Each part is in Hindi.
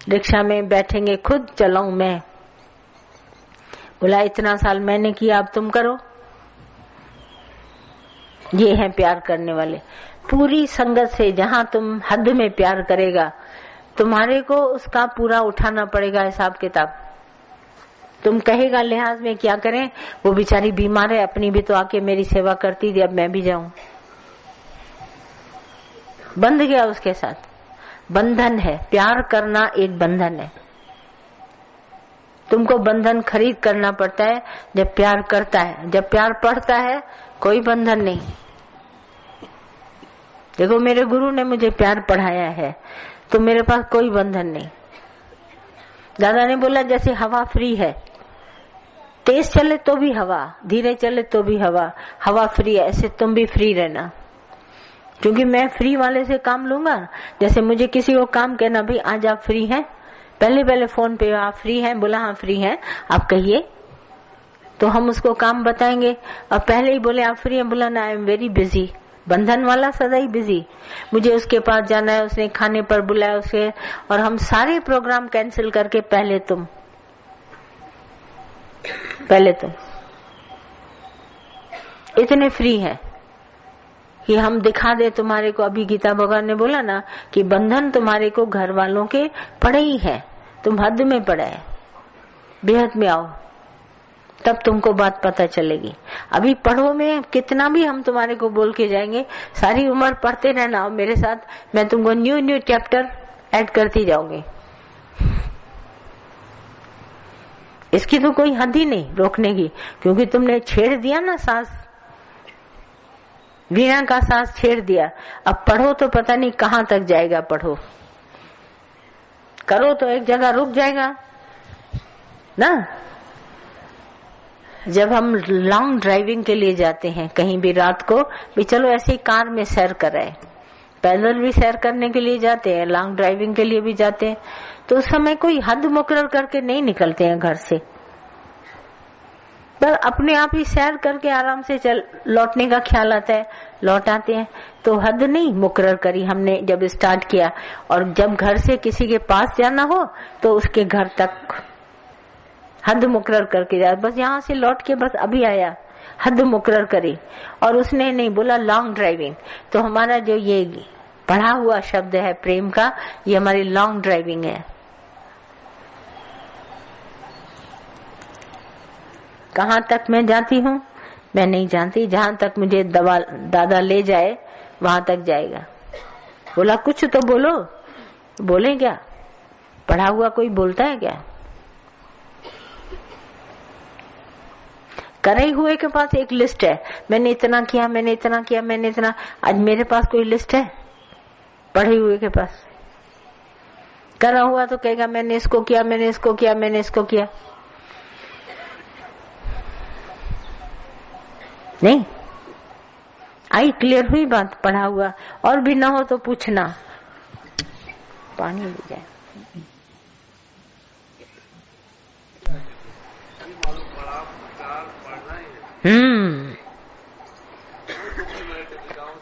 रिक्शा में बैठेंगे, खुद चलाऊं मैं। बोला इतना साल मैंने किया, अब तुम करो। ये है प्यार करने वाले। पूरी संगत से जहां तुम हद में प्यार करेगा, तुम्हारे को उसका पूरा उठाना पड़ेगा हिसाब किताब। तुम कहेगा लिहाज में क्या करें, वो बेचारी बीमार है, अपनी भी तो आके मेरी सेवा करती थी, अब मैं भी जाऊं। बंध गया उसके साथ। बंधन है, प्यार करना एक बंधन है। तुमको बंधन खरीद करना पड़ता है जब प्यार करता है। जब प्यार पड़ता है कोई बंधन नहीं। देखो मेरे गुरु ने मुझे प्यार पढ़ाया है तो मेरे पास कोई बंधन नहीं। दादा ने बोला जैसे हवा फ्री है, तेज चले तो भी हवा, धीरे चले तो भी हवा, हवा फ्री है, ऐसे तुम भी फ्री रहना। क्योंकि मैं फ्री वाले से काम लूंगा। जैसे मुझे किसी को काम कहना, भाई आज आप फ्री हैं, पहले फोन पे आप फ्री हैं, बोला हाँ फ्री हैं, आप कहिए, तो हम उसको काम बताएंगे। और पहले ही बोले आप फ्री हैं, बोला ना आई एम वेरी बिजी। बंधन वाला सदा ही बिजी, मुझे उसके पास जाना है, उसने खाने पर बुलाया उसे, और हम सारे प्रोग्राम कैंसिल करके पहले तुम इतने फ्री है कि हम दिखा दे तुम्हारे को। अभी गीता भगवान ने बोला ना कि बंधन तुम्हारे को घर वालों के पड़े ही है, तुम हद में पड़े है, बेहद में आओ तब तुमको बात पता चलेगी। अभी पढ़ो में कितना भी हम तुम्हारे को बोल के जाएंगे, सारी उम्र पढ़ते रहना मेरे साथ, मैं तुमको न्यू चैप्टर ऐड करती जाऊंगी। इसकी तो कोई हद ही नहीं रोकने की, क्योंकि तुमने छेड़ दिया ना सांस, वीणा का सांस छेड़ दिया। अब पढ़ो तो पता नहीं कहाँ तक जाएगा, पढ़ो करो तो एक जगह रुक जाएगा ना। जब हम लॉन्ग ड्राइविंग के लिए जाते हैं कहीं भी रात को, भी चलो ऐसे ही कार में सैर कर रहे हैं, पैदल भी सैर करने के लिए जाते हैं, लॉन्ग ड्राइविंग के लिए भी जाते हैं, तो उस समय कोई हद मुकर्रर करके नहीं निकलते हैं घर से, पर अपने आप ही सैर करके आराम से चल लौटने का ख्याल आता है, लौट आते हैं। तो हद नहीं मुकर्रर करी हमने जब स्टार्ट किया। और जब घर से किसी के पास जाना हो तो उसके घर तक हद मुकर्रर करके जाए, बस यहाँ से लौट के बस अभी आया, हद मुकर्रर करी। और उसने नहीं बोला लॉन्ग ड्राइविंग, तो हमारा जो ये पढ़ा हुआ शब्द है प्रेम का, ये हमारी लॉन्ग ड्राइविंग है। कहाँ तक मैं जाती हूँ मैं नहीं जानती, जहां तक मुझे दादा ले जाए वहां तक जाएगा। बोला कुछ तो बोलो, बोले क्या, पढ़ा हुआ कोई बोलता है क्या? करे हुए के पास एक लिस्ट है, मैंने इतना किया, मैंने इतना किया, मैंने इतना। आज मेरे पास कोई लिस्ट है? पढ़े हुए के पास करा हुआ तो कहेगा मैंने इसको किया, मैंने इसको किया, मैंने इसको किया। नहीं आई, क्लियर हुई बात? पढ़ा हुआ और भी ना हो तो पूछना, पानी ले जाए।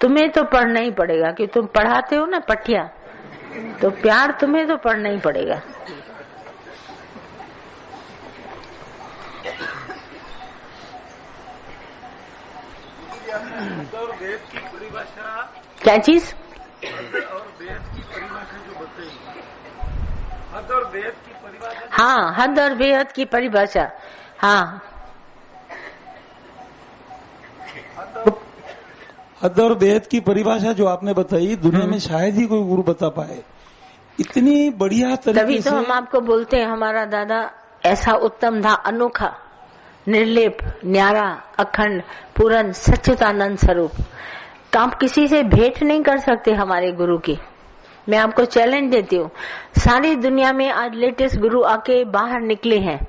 तुम्हें तो पढ़ना ही पड़ेगा कि तुम पढ़ाते हो ना पठिया, तो प्यार तुम्हें तो पढ़ना ही पड़ेगा। क्या चीज? और वेद की परिभाषा जो बताई, हद और वेद की परिभाषा। हाँ, हद और बेहद की परिभाषा। हाँ, हद और वेद की परिभाषा जो आपने बताई, दुनिया में शायद ही कोई गुरु बता पाए इतनी बढ़िया तरीके से। तभी तो हम आपको बोलते हैं हमारा दादा ऐसा उत्तम था, अनोखा, निर्लेप, न्यारा, अखंड, पूर्ण सच्चिदानंद स्वरूप। तो आप किसी से भेंट नहीं कर सकते हमारे गुरु की। मैं आपको चैलेंज देती हूँ, सारी दुनिया में आज लेटेस्ट गुरु आके बाहर निकले हैं।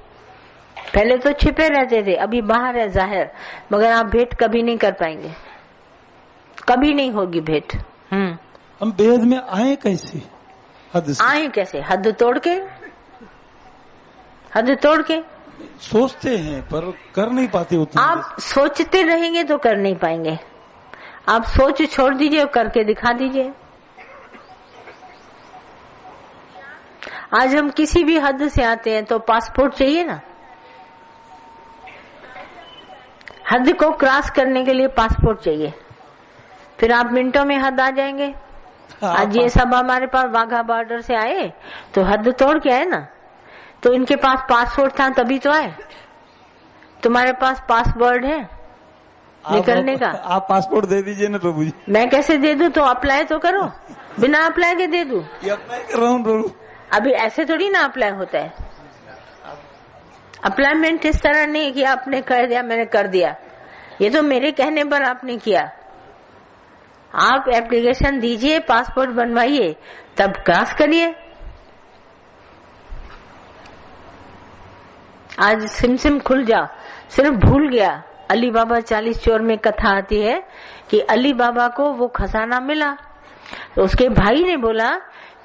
पहले तो छिपे रहते थे, अभी बाहर है जाहिर, मगर आप भेंट कभी नहीं कर पाएंगे, कभी नहीं होगी भेंट। हम वेद में आए कैसे? हद से आए कैसे? हद तोड़ के, हद तोड़ के। सोचते हैं पर कर नहीं पाते उतना। आप सोचते रहेंगे तो कर नहीं पाएंगे। आप सोच छोड़ दीजिए और करके दिखा दीजिए। आज हम किसी भी हद से आते हैं तो पासपोर्ट चाहिए ना, हद को क्रॉस करने के लिए पासपोर्ट चाहिए, फिर आप मिनटों में हद आ जाएंगे। आज ये सब हमारे पास वाघा बॉर्डर से आए तो हद तोड़ के आए ना, तो इनके पास पासपोर्ट था तभी तो आए। तुम्हारे पास पासवर्ड है निकलने का? आप पासपोर्ट दे दीजिए ना प्रभु जी। मैं कैसे दे दूं? तो अप्लाई तो करो, बिना अप्लाई के दे दूं? ये अप्लाई कर रहा हूँ प्रभु। अभी ऐसे थोड़ी ना अप्लाई होता है। अप्लाईमेंट इस तरह नहीं कि आपने कर दिया मैंने कर दिया, ये तो मेरे कहने पर आपने किया। आप एप्लीकेशन दीजिए, पासपोर्ट बनवाइए, तब क्रॉस करिए। आज सिम खुल जाओ, सिर्फ भूल गया। अली बाबा 40 चोर में कथा आती है कि अली बाबा को वो खजाना मिला, तो उसके भाई ने बोला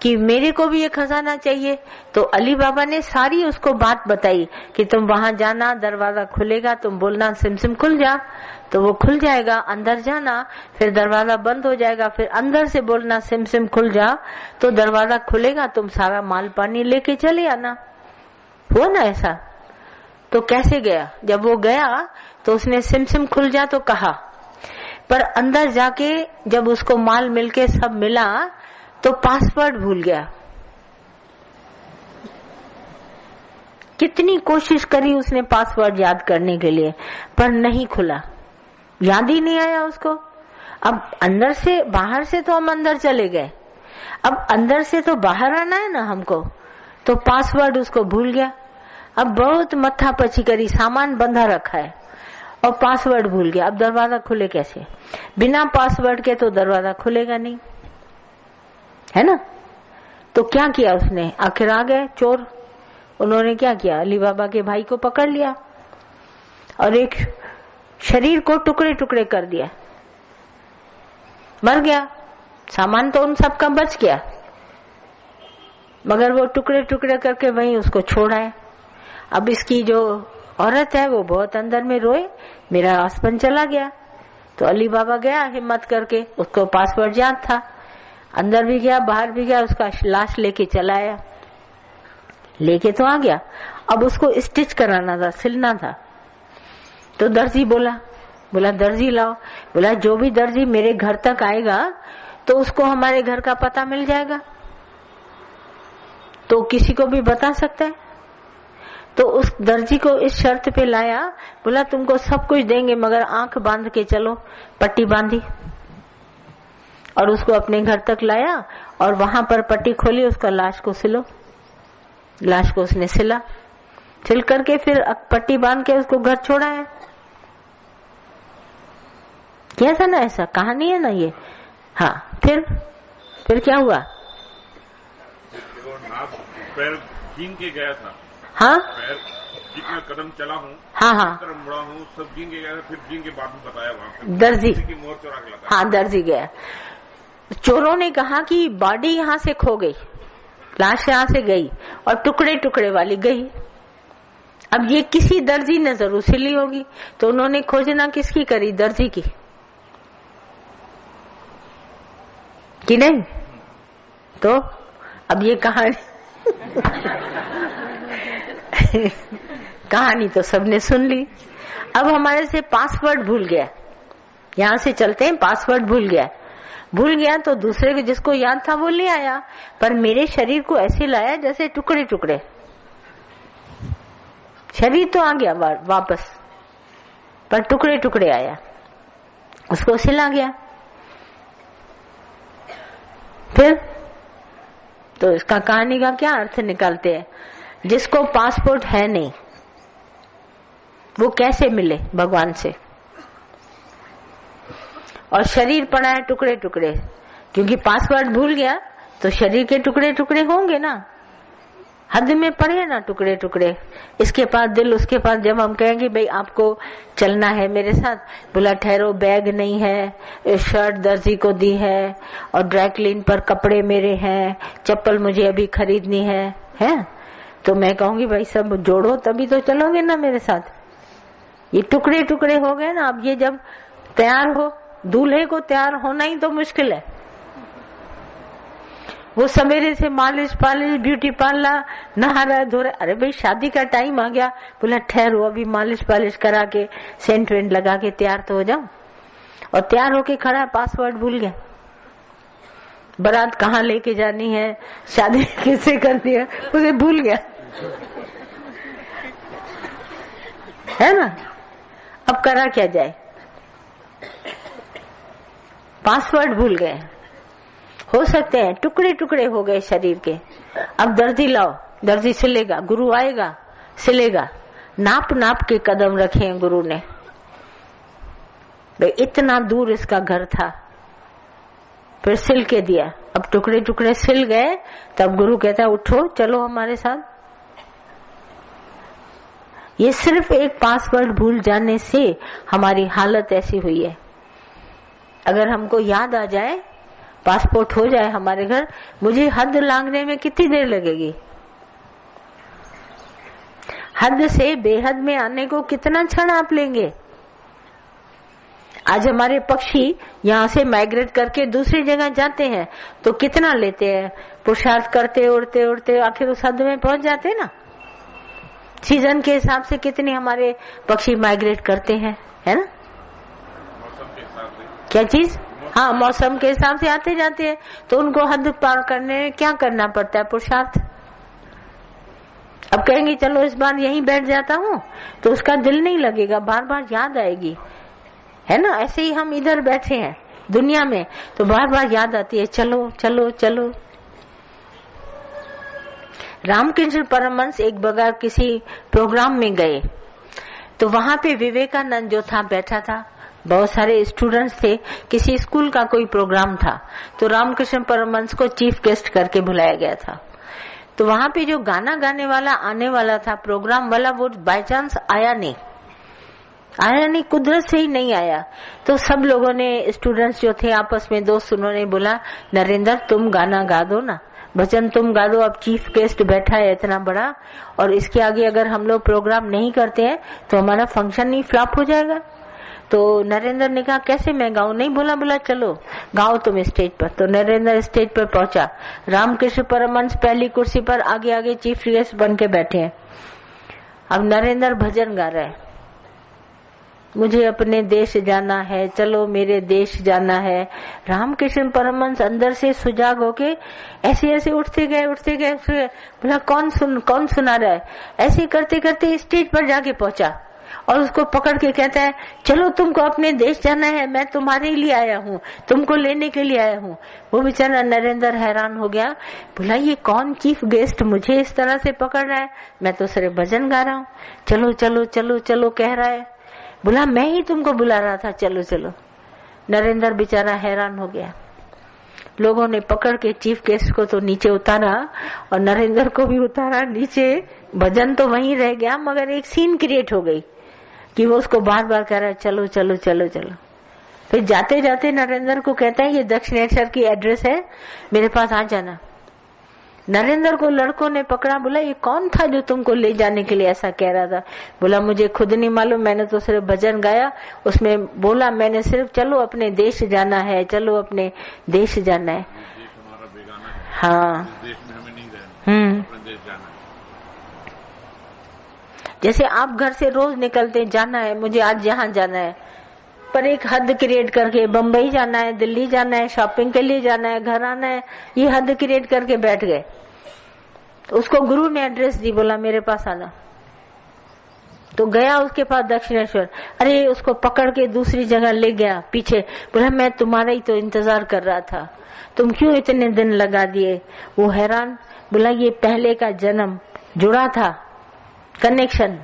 कि मेरे को भी ये खजाना चाहिए। तो अली बाबा ने सारी उसको बात बताई कि तुम वहां जाना, दरवाजा खुलेगा, तुम बोलना सिम खुल जा, तो वो खुल जाएगा। अंदर जाना, फिर दरवाजा बंद हो जाएगा, फिर अंदर से बोलना सिम खुल जा, तो दरवाजा खुलेगा, तुम सारा माल पानी लेके चले आना। हुआ ना ऐसा? तो कैसे गया? जब वो गया तो उसने सिम खुल जा तो कहा, पर अंदर जाके जब उसको माल मिलके सब मिला तो पासवर्ड भूल गया। कितनी कोशिश करी उसने पासवर्ड याद करने के लिए, पर नहीं खुला, याद ही नहीं आया उसको। अब अंदर से बाहर से तो हम अंदर चले गए, अब अंदर से तो बाहर आना है ना हमको, तो पासवर्ड उसको भूल गया। अब बहुत मत्था पची करी, सामान बंधा रखा है और पासवर्ड भूल गया। अब दरवाजा खुले कैसे? बिना पासवर्ड के तो दरवाजा खुलेगा नहीं, है ना? तो क्या किया उसने? आखिर आ गए चोर। उन्होंने क्या किया? अली बाबा के भाई को पकड़ लिया और एक शरीर को टुकड़े टुकड़े कर दिया, मर गया। सामान तो उन सब का बच गया, मगर वो टुकड़े टुकड़े करके वहीं उसको छोड़ा है। अब इसकी जो औरत है वो बहुत अंदर में रोए, मेरा आसपन चला गया। तो अली बाबा गया हिम्मत करके, उसको पासवर्ड याद था, अंदर भी गया बाहर भी गया, उसका लाश लेके चला आया। लेके तो आ गया, अब उसको स्टिच कराना था, सिलना था। तो दर्जी बोला दर्जी लाओ। बोला जो भी दर्जी मेरे घर तक आएगा तो उसको हमारे घर का पता मिल जाएगा, तो किसी को भी बता सकता है। तो उस दर्जी को इस शर्त पे लाया, बोला तुमको सब कुछ देंगे मगर आंख बांध के चलो। पट्टी बांधी और उसको अपने घर तक लाया और वहां पर पट्टी खोली, उसका लाश को सिलो। लाश को उसने सिल करके फिर पट्टी बांध के उसको घर छोड़ा है। क्या था ना, ऐसा कहानी है ना ये। हाँ, फिर क्या हुआ? पैर गिन के गया था। हाँ, पैर जितना कदम चला हूँ, हाँ, तरफ मुड़ा हूँ, सब गिन के गया था। फिर गिन के बाद में बताया वहाँ पे दर्जी की मोहर चुरा के लगा। हाँ, दर्जी गया। चोरों ने कहा कि बॉडी यहाँ से खो गई, लाश यहाँ से गई और टुकड़े टुकड़े वाली गई। अब ये किसी दर्जी ने जरूर सिली होगी, तो उन्होंने खोजना किसकी करी? दर्जी की, कि नहीं? तो अब ये कहानी तो सबने सुन ली। अब हमारे से पासवर्ड भूल गया, यहां से चलते हैं, पासवर्ड भूल गया तो दूसरे को जिसको याद था वो ले आया, पर मेरे शरीर को ऐसे लाया जैसे टुकड़े टुकड़े। शरीर तो आ गया वापस, पर टुकड़े टुकड़े आया, उसको सिला गया। फिर तो इसका कहानी का क्या अर्थ निकालते हैं? जिसको पासपोर्ट है नहीं वो कैसे मिले भगवान से? और शरीर पड़ा है टुकड़े टुकड़े, क्योंकि पासवर्ड भूल गया तो शरीर के टुकड़े टुकड़े होंगे ना, हद में पड़े ना टुकड़े टुकड़े। इसके पास दिल, उसके पास। जब हम कहेंगे भाई आपको चलना है मेरे साथ, बोला ठहरो, बैग नहीं है, शर्ट दर्जी को दी है और ड्राई क्लीन पर कपड़े मेरे हैं, चप्पल मुझे अभी खरीदनी है? तो मैं कहूंगी भाई सब जोड़ो तभी तो चलोगे ना मेरे साथ। ये टुकड़े टुकड़े हो गए ना। अब ये जब तैयार हो, दूल्हे को तैयार होना ही तो मुश्किल है। वो सवेरे से मालिश पालिश ब्यूटी पार्लर नहा रहा धो रहा। अरे भाई शादी का टाइम आ गया। बोला ठहरो अभी मालिश पालिश करा के सेंट वेंट लगा के तैयार तो हो जाओ। और तैयार होके खड़ा, पासवर्ड भूल गया। बारात कहाँ लेके जानी है, शादी किससे करनी है, उसे भूल गया, है ना। अब करा क्या जाए, पासवर्ड भूल गए। हो सकते हैं टुकड़े टुकड़े हो गए शरीर के। अब दर्जी लाओ, दर्जी सिलेगा, गुरु आएगा सिलेगा। नाप नाप के कदम रखे हैं गुरु ने। इतना दूर इसका घर था, फिर सिल के दिया। अब टुकड़े टुकड़े सिल गए, तब गुरु कहता है उठो चलो हमारे साथ। ये सिर्फ एक पासवर्ड भूल जाने से हमारी हालत ऐसी हुई है। अगर हमको याद आ जाए, पासपोर्ट हो जाए हमारे घर, मुझे हद लांघने में कितनी देर लगेगी? हद से बेहद में आने को कितना क्षण आप लेंगे? आज हमारे पक्षी यहाँ से माइग्रेट करके दूसरी जगह जाते हैं तो कितना लेते हैं? पुरुषार्थ करते उड़ते उड़ते आखिर उस हद में पहुंच जाते हैं ना। सीजन के हिसाब से कितने हमारे पक्षी माइग्रेट करते हैं, है ना। क्या चीज? हाँ, मौसम के हिसाब से आते जाते हैं। तो उनको हद पार करने में क्या करना पड़ता है? पुरुषार्थ। अब कहेंगे चलो इस बार यहीं बैठ जाता हूँ, तो उसका दिल नहीं लगेगा, बार बार याद आएगी, है ना। ऐसे ही हम इधर बैठे हैं दुनिया में, तो बार बार याद आती है चलो चलो चलो। रामकृष्ण परमहंस एक बार किसी प्रोग्राम में गए, तो वहां पे विवेकानंद जो था बैठा था, बहुत सारे स्टूडेंट्स थे, किसी स्कूल का कोई प्रोग्राम था, तो रामकृष्ण परमहंस को चीफ गेस्ट करके बुलाया गया था। तो वहां पे जो गाना गाने वाला आने वाला था, प्रोग्राम वाला, वो बाय चांस आया नहीं, कुदरत से ही नहीं आया। तो सब लोगों ने, स्टूडेंट्स जो थे आपस में दोस्त, उन्होंने बोला नरेंद्र तुम गाना गा दो ना, भजन तुम गा दो, अब चीफ गेस्ट बैठा है इतना बड़ा, और इसके आगे अगर हम लोग प्रोग्राम नहीं करते हैं तो हमारा फंक्शन ही फ्लॉप हो जाएगा। तो नरेंद्र ने कहा कैसे मैं गाऊं? नहीं, बोला चलो गाओ तुम स्टेज पर। तो नरेंद्र स्टेज पर पहुंचा, रामकृष्ण परमहंस पहली कुर्सी पर आगे आगे चीफ गेस्ट बन के बैठे हैं। अब नरेंद्र भजन गा रहा है, मुझे अपने देश जाना है, चलो मेरे देश जाना है। रामकृष्ण परमहंस अंदर से सुजाग होके ऐसे ऐसे उठते गए। बोला कौन सुना रहा है? ऐसे करते करते स्टेज पर जाके पहुंचा और उसको पकड़ के कहता है चलो तुमको अपने देश जाना है, मैं तुम्हारे लिए आया हूँ, तुमको लेने के लिए आया हूँ। वो बेचारा नरेंद्र हैरान हो गया, बोला ये कौन चीफ गेस्ट मुझे इस तरह से पकड़ रहा है? मैं तो सिर्फ भजन गा रहा हूँ, चलो चलो चलो चलो कह रहा है। बोला मैं ही तुमको बुला रहा था, चलो चलो। नरेंद्र बेचारा हैरान हो गया। लोगों ने पकड़ के चीफ गेस्ट को तो नीचे उतारा और नरेंद्र को भी उतारा नीचे। भजन तो वहीं रह गया, मगर एक सीन क्रिएट हो गई कि वो उसको बार बार कह रहा है चलो चलो चलो चलो। फिर जाते जाते नरेंद्र को कहता है ये दक्षिणेश्वर की एड्रेस है, मेरे पास आ जाना। नरेंद्र को लड़कों ने पकड़ा, बोला ये कौन था जो तुमको ले जाने के लिए ऐसा कह रहा था? बोला मुझे खुद नहीं मालूम, मैंने तो सिर्फ भजन गाया, उसमें बोला मैंने सिर्फ चलो अपने देश जाना है, चलो अपने देश जाना है। देश हमारा बेगाना है, हाँ, देश में हमें नहीं रहना, अपने देश जाना है। जैसे आप घर से रोज निकलते, जाना है मुझे आज यहाँ जाना है, पर एक हद क्रिएट करके बम्बई जाना है, दिल्ली जाना है, शॉपिंग के लिए जाना है, घर आना है, ये हद क्रिएट करके बैठ गए। तो उसको गुरु ने एड्रेस दी, बोला मेरे पास आना। तो गया उसके पास दक्षिणेश्वर, अरे उसको पकड़ के दूसरी जगह ले गया पीछे। बोला मैं तुम्हारा ही तो इंतजार कर रहा था, तुम क्यों इतने दिन लगा दिए? वो हैरान, बोला ये पहले का जन्म जुड़ा था, कनेक्शन,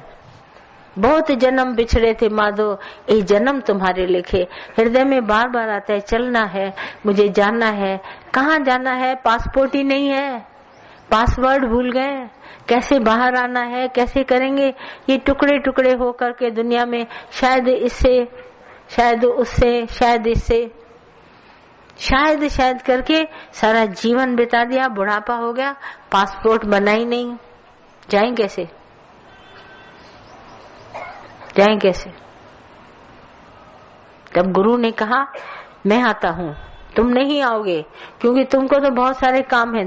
बहुत जन्म बिछड़े थे माधो, ये जन्म तुम्हारे लिखे। हृदय में बार बार आता है चलना है, मुझे जाना है। कहाँ जाना है? पासपोर्ट ही नहीं है, पासवर्ड भूल गए, कैसे बाहर आना है, कैसे करेंगे? ये टुकड़े टुकड़े हो करके दुनिया में शायद इससे, शायद उससे, शायद इससे, शायद करके सारा जीवन बिता दिया, बुढ़ापा हो गया, पासपोर्ट बना ही नहीं। जाएं कैसे? तब गुरु ने कहा मैं आता हूँ, तुम नहीं आओगे क्योंकि तुमको तो बहुत सारे काम है।